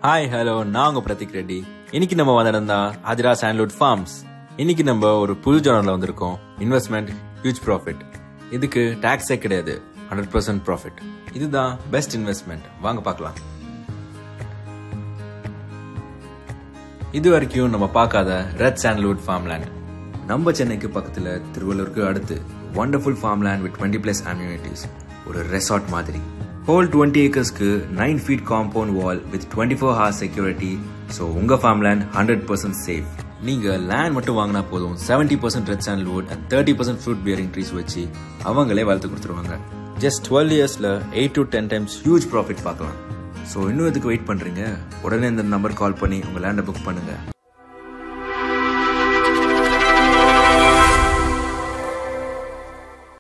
Hi hello நான் உங்க பிரதீக் ரெட்டி. இன்னைக்கு நம்ம வந்திருந்தா ஹஜ்ரா சாண்ட்வுட் ஃபார்ம்ஸ். இன்னைக்கு நம்ம ஒரு புது ஜானர்ல வந்திருக்கோம். Investment huge profit. இதுக்கு டாக்ஸே கிடையாது, 100% ப்ராஃபிட். இதுதான் பெஸ்ட் இன்வெஸ்ட்மெண்ட். வாங்க பார்க்கலாம். இது வரைக்கும் நம்ம பார்க்காத ரெட் சாண்ட்வுட் ஃபார்ம்லேண்ட். நம்ம சென்னைக்கு பக்கத்துல திருவள்ளூருக்கு அடுத்து வண்டர்ஃபுல் ஃபார்ம்லேண்ட் வித் 20+ அம்யூனிட்டிஸ். ஒரு ரெசார்ட் மாதிரி. Whole 20 acresக்கு 9 feet compound wall with 24 hours security. So உங்க farmland 100% safe. நீங்க land மட்டும் வாங்கினா போதும். 70% red sandalwood and 30% fruit bearing trees வச்சு அவங்களே வளர்த்து கொடுத்துருவாங்க. Just 12 yearsல 8 to 10 times huge profit பார்க்கலாம். So இன்னும் எதுக்கு வெயிட் பண்றீங்க? உடனே இந்த நம்பர் கால் பண்ணி உங்க லேண்டை புக் பண்ணுங்க.